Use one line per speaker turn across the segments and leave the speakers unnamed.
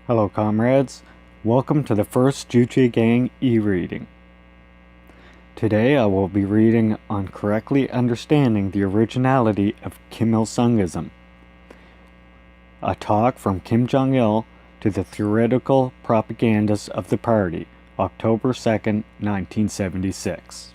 Hello comrades, welcome to the first Juche Gang E-Reading. Today I will be reading on correctly understanding the originality of Kimilsungism, a talk from Kim Jong Il to the theoretical propagandists of the party, October 2nd, 1976.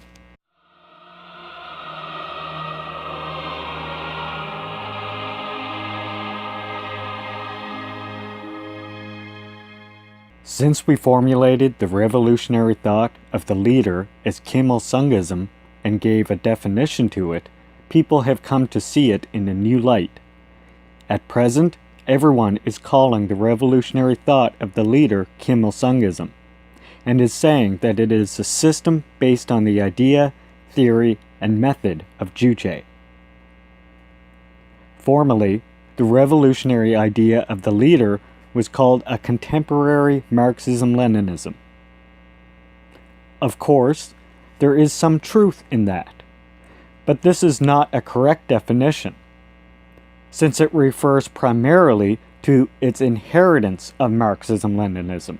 Since we formulated the revolutionary thought of the leader as Kimilsungism and gave a definition to it, people have come to see it in a new light. At present, everyone is calling the revolutionary thought of the leader Kimilsungism, and is saying that it is a system based on the idea, theory, and method of Juche. Formerly, the revolutionary idea of the leader was called a contemporary Marxism-Leninism. Of course, there is some truth in that, but this is not a correct definition, since it refers primarily to its inheritance of Marxism-Leninism.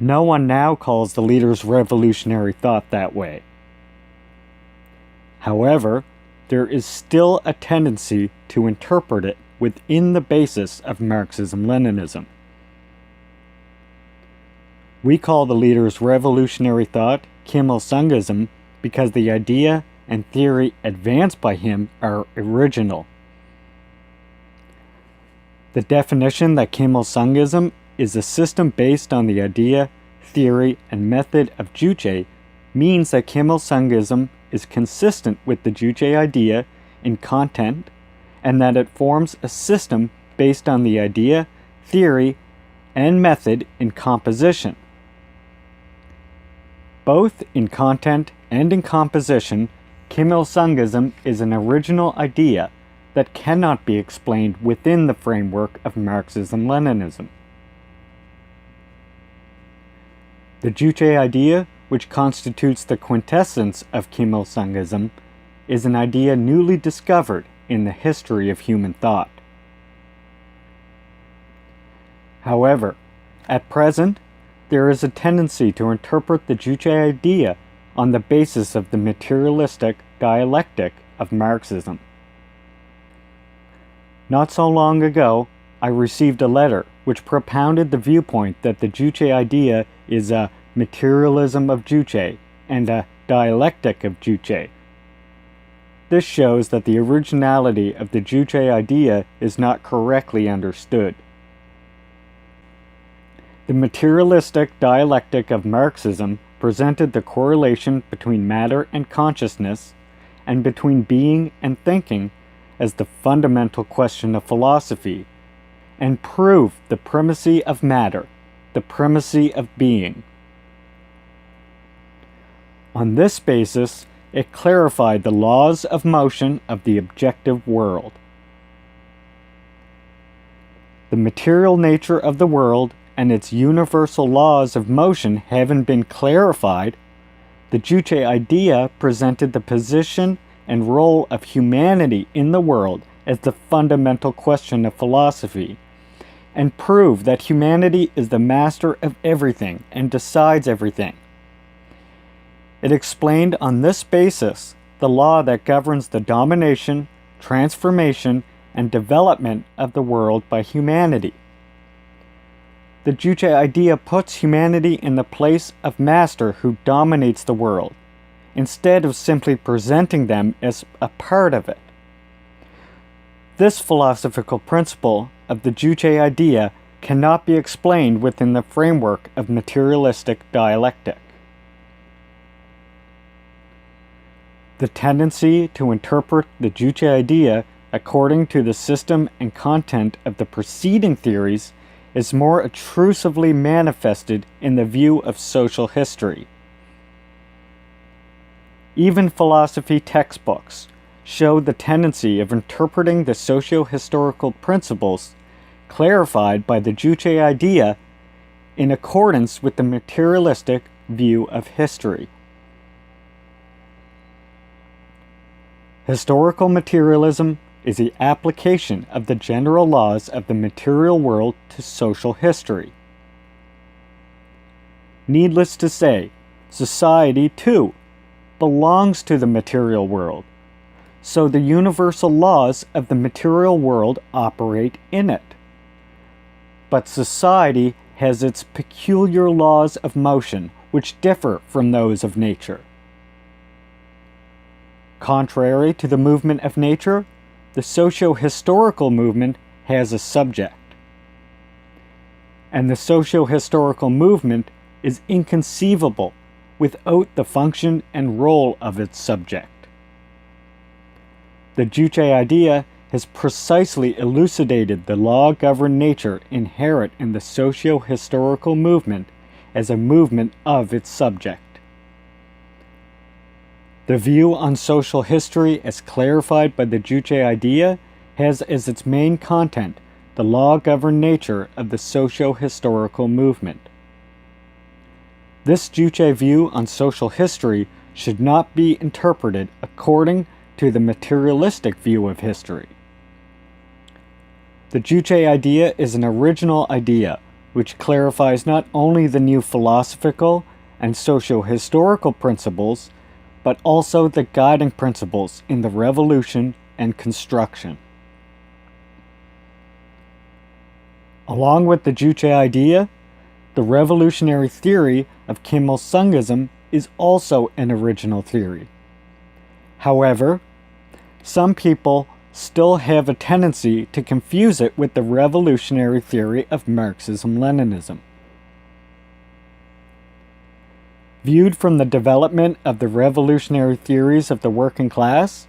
No one now calls the leader's revolutionary thought that way. However, there is still a tendency to interpret it within the basis of Marxism-Leninism. We call the leader's revolutionary thought Kimilsungism because the idea and theory advanced by him are original. The definition that Kimilsungism is a system based on the idea, theory, and method of Juche means that Kimilsungism is consistent with the Juche idea in content, and that it forms a system based on the idea, theory, and method in composition. Both in content and in composition, Kimilsungism is an original idea that cannot be explained within the framework of Marxism-Leninism. The Juche idea, which constitutes the quintessence of Kimilsungism, is an idea newly discovered in the history of human thought. However, at present, there is a tendency to interpret the Juche idea on the basis of the materialistic dialectic of Marxism. Not so long ago, I received a letter which propounded the viewpoint that the Juche idea is a materialism of Juche and a dialectic of Juche. This shows that the originality of the Juche idea is not correctly understood. The materialistic dialectic of Marxism presented the correlation between matter and consciousness, and between being and thinking, as the fundamental question of philosophy, and proved the primacy of matter, the primacy of being. On this basis, it clarified the laws of motion of the objective world. The material nature of the world and its universal laws of motion having been clarified, the Juche idea presented the position and role of humanity in the world as the fundamental question of philosophy, and proved that humanity is the master of everything and decides everything. It explained on this basis the law that governs the domination, transformation, and development of the world by humanity. The Juche idea puts humanity in the place of master who dominates the world, instead of simply presenting them as a part of it. This philosophical principle of the Juche idea cannot be explained within the framework of materialistic dialectic. The tendency to interpret the Juche idea according to the system and content of the preceding theories is more obtrusively manifested in the view of social history. Even philosophy textbooks show the tendency of interpreting the socio-historical principles clarified by the Juche idea in accordance with the materialistic view of history. Historical materialism is the application of the general laws of the material world to social history. Needless to say, society, too, belongs to the material world, so the universal laws of the material world operate in it. But society has its peculiar laws of motion, which differ from those of nature. Contrary to the movement of nature, the socio-historical movement has a subject. And the socio-historical movement is inconceivable without the function and role of its subject. The Juche idea has precisely elucidated the law-governed nature inherent in the socio-historical movement as a movement of its subject. The view on social history as clarified by the Juche idea has as its main content the law-governed nature of the socio-historical movement. This Juche view on social history should not be interpreted according to the materialistic view of history. The Juche idea is an original idea which clarifies not only the new philosophical and socio-historical principles, but also the guiding principles in the revolution and construction. Along with the Juche idea, the revolutionary theory of Kimilsungism is also an original theory. However, some people still have a tendency to confuse it with the revolutionary theory of Marxism-Leninism. Viewed from the development of the revolutionary theories of the working class,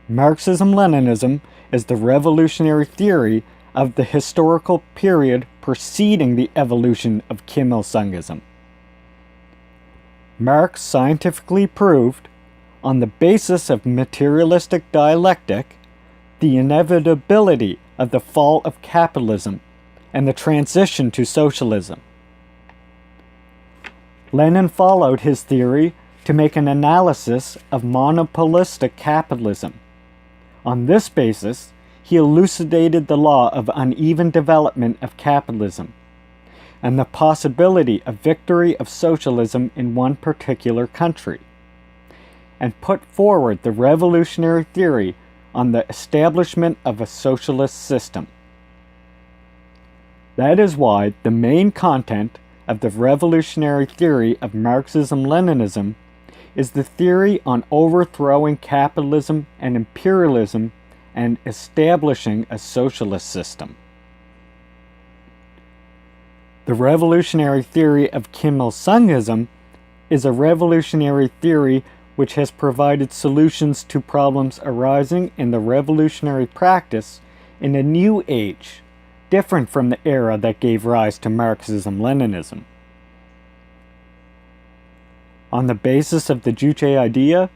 Marxism-Leninism is the revolutionary theory of the historical period preceding the evolution of Kimilsungism. Marx scientifically proved, on the basis of materialistic dialectic, the inevitability of the fall of capitalism and the transition to socialism. Lenin followed his theory to make an analysis of monopolistic capitalism. On this basis, he elucidated the law of uneven development of capitalism and the possibility of victory of socialism in one particular country, and put forward the revolutionary theory on the establishment of a socialist system. That is why the main content of the revolutionary theory of Marxism-Leninism is the theory on overthrowing capitalism and imperialism and establishing a socialist system. The revolutionary theory of Kimilsungism is a revolutionary theory which has provided solutions to problems arising in the revolutionary practice in a new age, different from the era that gave rise to Marxism-Leninism. On the basis of the Juche idea,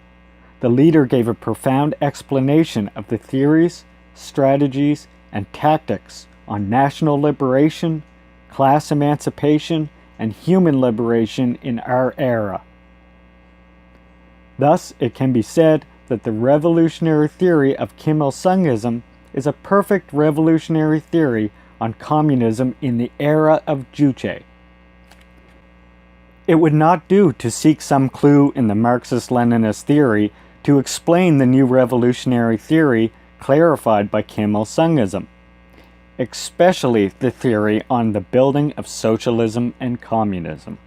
the leader gave a profound explanation of the theories, strategies, and tactics on national liberation, class emancipation, and human liberation in our era. Thus, it can be said that the revolutionary theory of Kimilsungism is a perfect revolutionary theory on communism in the era of Juche. It would not do to seek some clue in the Marxist-Leninist theory to explain the new revolutionary theory clarified by Kimilsungism, especially the theory on the building of socialism and communism.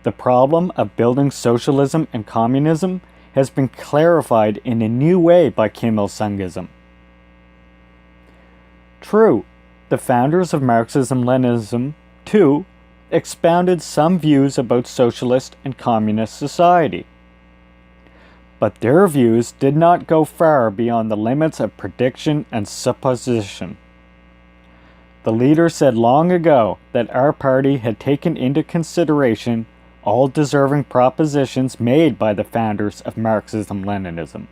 The problem of building socialism and communism has been clarified in a new way by Kimilsungism. True, the founders of Marxism-Leninism, too, expounded some views about socialist and communist society. But their views did not go far beyond the limits of prediction and supposition. The leader said long ago that our party had taken into consideration all deserving propositions made by the founders of Marxism-Leninism,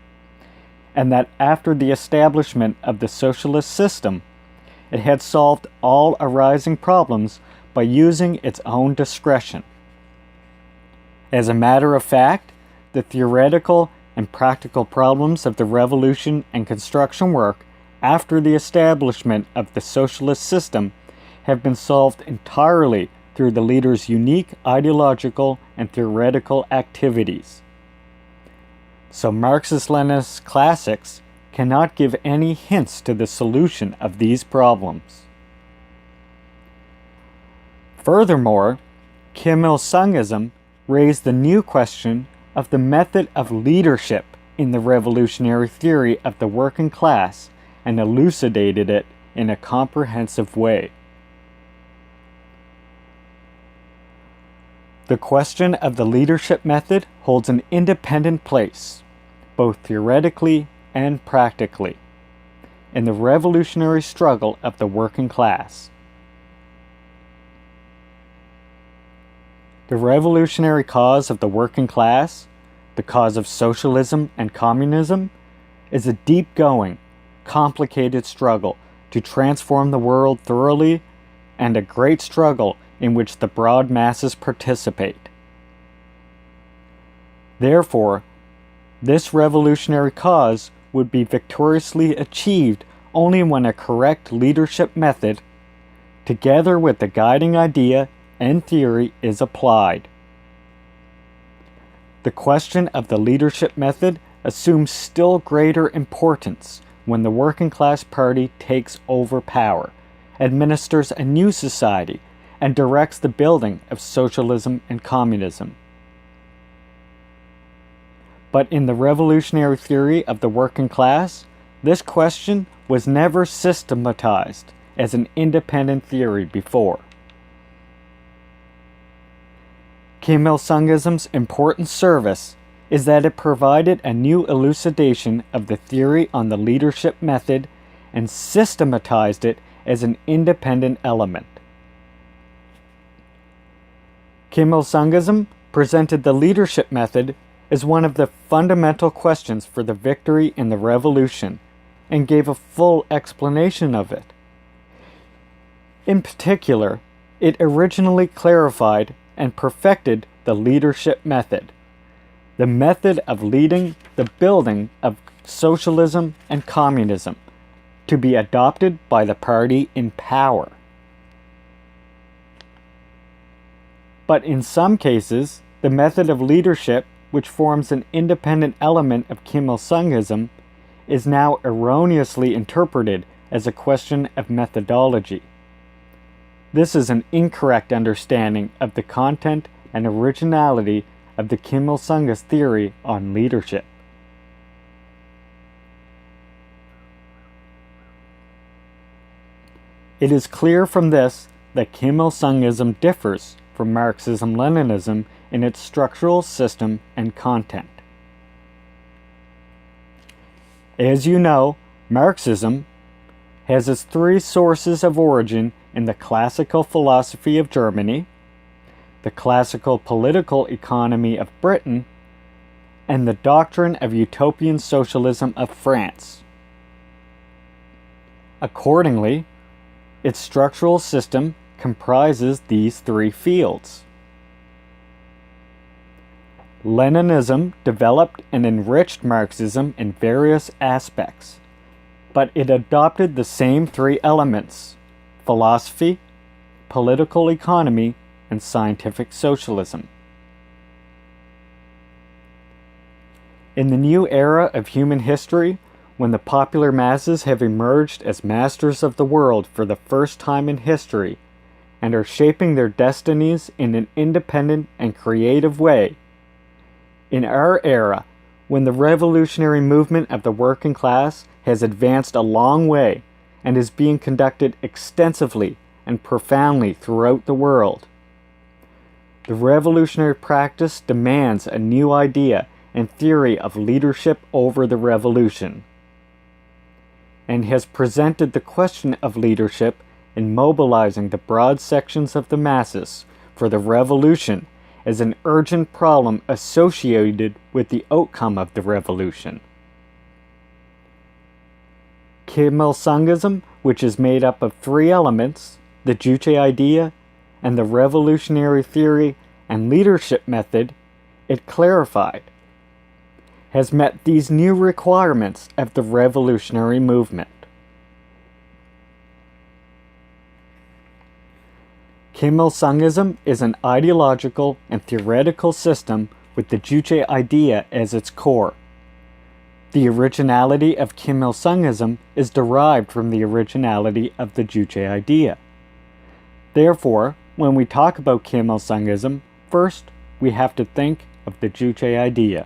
and that after the establishment of the socialist system, it had solved all arising problems by using its own discretion. As a matter of fact, the theoretical and practical problems of the revolution and construction work after the establishment of the socialist system have been solved entirely through the leader's unique ideological and theoretical activities. So Marxist-Leninist classics cannot give any hints to the solution of these problems. Furthermore, Kimilsungism raised the new question of the method of leadership in the revolutionary theory of the working class and elucidated it in a comprehensive way. The question of the leadership method holds an independent place, both theoretically and practically, in the revolutionary struggle of the working class. The revolutionary cause of the working class, the cause of socialism and communism, is a deep-going, complicated struggle to transform the world thoroughly, and a great struggle in which the broad masses participate. Therefore, this revolutionary cause would be victoriously achieved only when a correct leadership method, together with the guiding idea and theory, is applied. The question of the leadership method assumes still greater importance when the working class party takes over power, administers a new society, and directs the building of socialism and communism. But in the revolutionary theory of the working class, this question was never systematized as an independent theory before. Kimilsungism's important service is that it provided a new elucidation of the theory on the leadership method and systematized it as an independent element. Kimilsungism presented the leadership method as one of the fundamental questions for the victory in the revolution and gave a full explanation of it. In particular, it originally clarified and perfected the leadership method, the method of leading the building of socialism and communism, to be adopted by the party in power. But in some cases, the method of leadership, which forms an independent element of Kimilsungism, is now erroneously interpreted as a question of methodology. This is an incorrect understanding of the content and originality of the Kimilsungist theory on leadership. It is clear from this that Kimilsungism differs from Marxism-Leninism in its structural system and content. As you know, Marxism has its three sources of origin in the classical philosophy of Germany, the classical political economy of Britain, and the doctrine of utopian socialism of France. Accordingly, its structural system comprises these three fields. Leninism developed and enriched Marxism in various aspects, but it adopted the same three elements: philosophy, political economy, and scientific socialism. In the new era of human history, when the popular masses have emerged as masters of the world for the first time in history and are shaping their destinies in an independent and creative way, in our era, when the revolutionary movement of the working class has advanced a long way and is being conducted extensively and profoundly throughout the world, the revolutionary practice demands a new idea and theory of leadership over the revolution, and has presented the question of leadership in mobilizing the broad sections of the masses for the revolution as an urgent problem associated with the outcome of the revolution. Kimilsungism, which is made up of three elements, the Juche idea and the revolutionary theory and leadership method, it clarified. has met these new requirements of the revolutionary movement. Kimilsungism is an ideological and theoretical system with the Juche idea as its core. The originality of Kimilsungism is derived from the originality of the Juche idea. Therefore, when we talk about Kimilsungism, first we have to think of the Juche idea.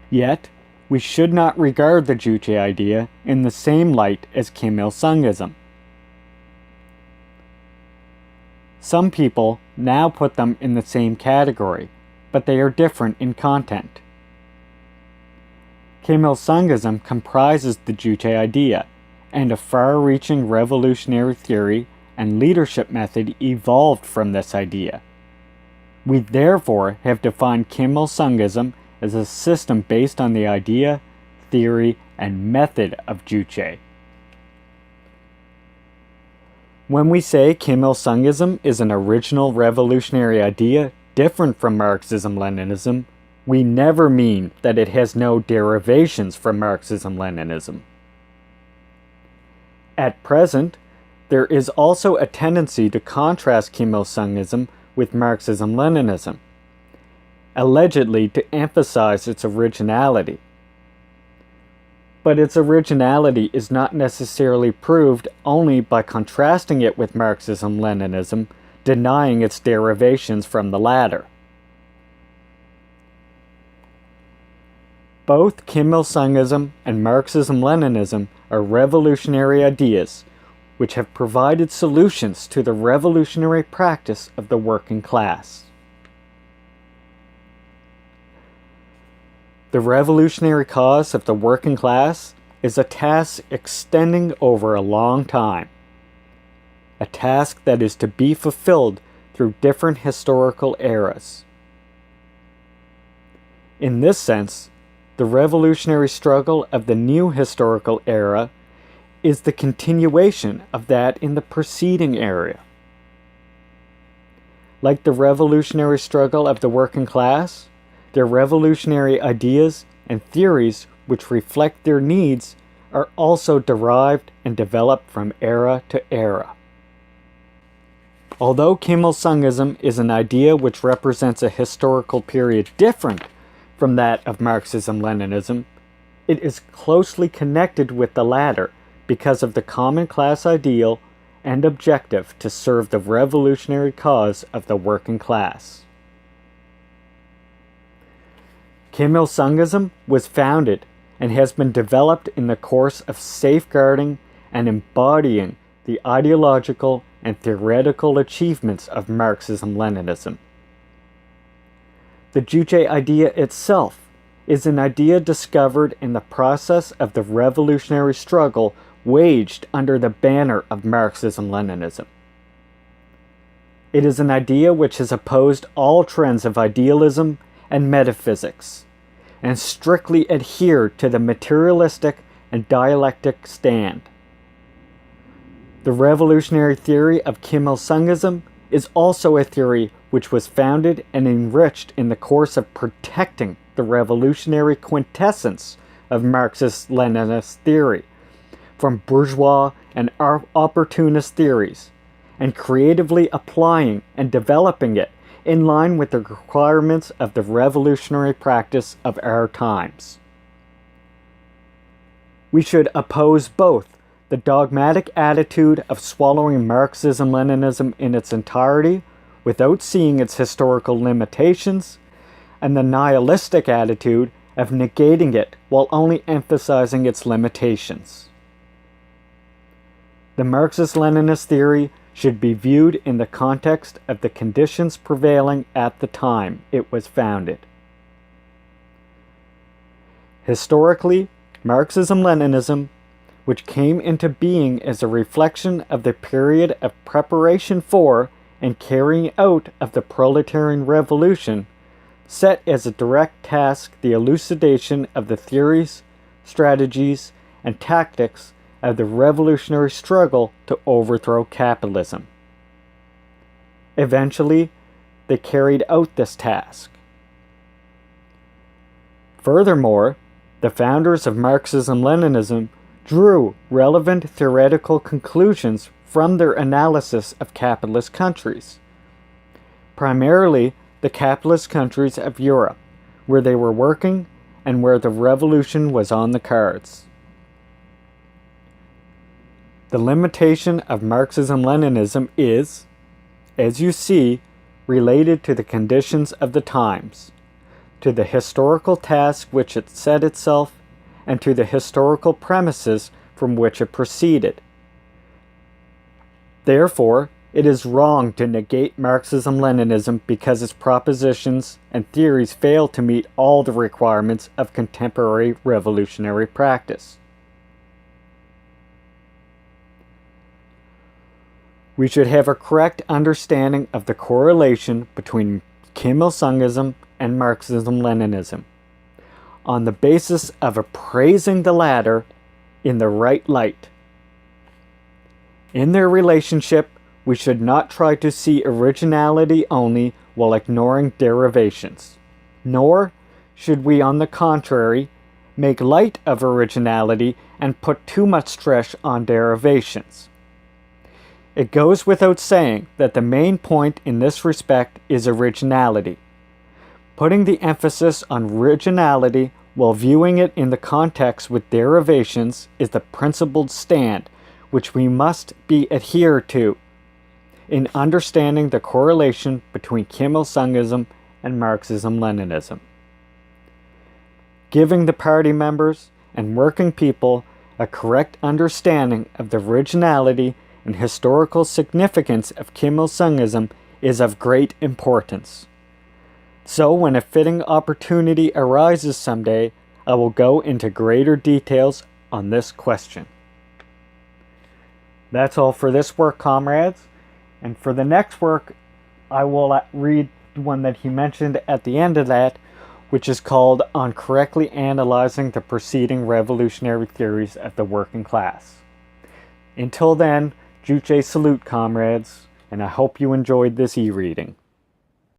Yet, we should not regard the Juche idea in the same light as Kimilsungism. Some people now put them in the same category, but they are different in content. Kimilsungism comprises the Juche idea, and a far-reaching revolutionary theory and leadership method evolved from this idea. We therefore have defined Kimilsungism as a system based on the idea, theory, and method of Juche. When we say Kimilsungism is an original revolutionary idea different from Marxism-Leninism, we never mean that it has no derivations from Marxism-Leninism. At present, there is also a tendency to contrast Kimilsungism with Marxism-Leninism, allegedly to emphasize its originality. But its originality is not necessarily proved only by contrasting it with Marxism-Leninism, denying its derivations from the latter. Both Kimilsungism and Marxism-Leninism are revolutionary ideas, which have provided solutions to the revolutionary practice of the working class. The revolutionary cause of the working class is a task extending over a long time, a task that is to be fulfilled through different historical eras. In this sense, the revolutionary struggle of the new historical era is the continuation of that in the preceding era. Like the revolutionary struggle of the working class, their revolutionary ideas and theories which reflect their needs are also derived and developed from era to era. Although Kimilsungism is an idea which represents a historical period different from that of Marxism-Leninism, it is closely connected with the latter because of the common class ideal and objective to serve the revolutionary cause of the working class. Kimilsungism was founded and has been developed in the course of safeguarding and embodying the ideological and theoretical achievements of Marxism-Leninism. The Juche idea itself is an idea discovered in the process of the revolutionary struggle waged under the banner of Marxism-Leninism. It is an idea which has opposed all trends of idealism and metaphysics, and strictly adhered to the materialistic and dialectic stand. The revolutionary theory of Kimilsungism is also a theory which was founded and enriched in the course of protecting the revolutionary quintessence of Marxist-Leninist theory from bourgeois and opportunist theories, and creatively applying and developing it in line with the requirements of the revolutionary practice of our times. We should oppose both the dogmatic attitude of swallowing Marxism-Leninism in its entirety without seeing its historical limitations, and the nihilistic attitude of negating it while only emphasizing its limitations. The Marxist-Leninist theory should be viewed in the context of the conditions prevailing at the time it was founded. Historically, Marxism-Leninism, which came into being as a reflection of the period of preparation for and carrying out of the proletarian revolution, set as a direct task the elucidation of the theories, strategies, and tactics of the revolutionary struggle to overthrow capitalism. Eventually, they carried out this task. Furthermore, the founders of Marxism-Leninism drew relevant theoretical conclusions from their analysis of capitalist countries, primarily the capitalist countries of Europe, where they were working and where the revolution was on the cards. The limitation of Marxism-Leninism is, as you see, related to the conditions of the times, to the historical task which it set itself, and to the historical premises from which it proceeded. Therefore, it is wrong to negate Marxism-Leninism because its propositions and theories fail to meet all the requirements of contemporary revolutionary practice. We should have a correct understanding of the correlation between Kimilsungism and Marxism-Leninism, on the basis of appraising the latter in the right light. In their relationship, we should not try to see originality only while ignoring derivations, nor should we, on the contrary, make light of originality and put too much stress on derivations. It goes without saying that the main point in this respect is originality. Putting the emphasis on originality while viewing it in the context with derivations is the principled stand which we must be adhered to in understanding the correlation between Kimilsungism and Marxism-Leninism. Giving the party members and working people a correct understanding of the originality and historical significance of Kimilsungism is of great importance. So when a fitting opportunity arises someday, I will go into greater details on this question. That's all for this work, comrades. And for the next work, I will read the one that he mentioned at the end of that, which is called On Correctly Analyzing the Preceding Revolutionary Theories of the Working Class. Until then, Juche salute, comrades, and I hope you enjoyed this e-reading.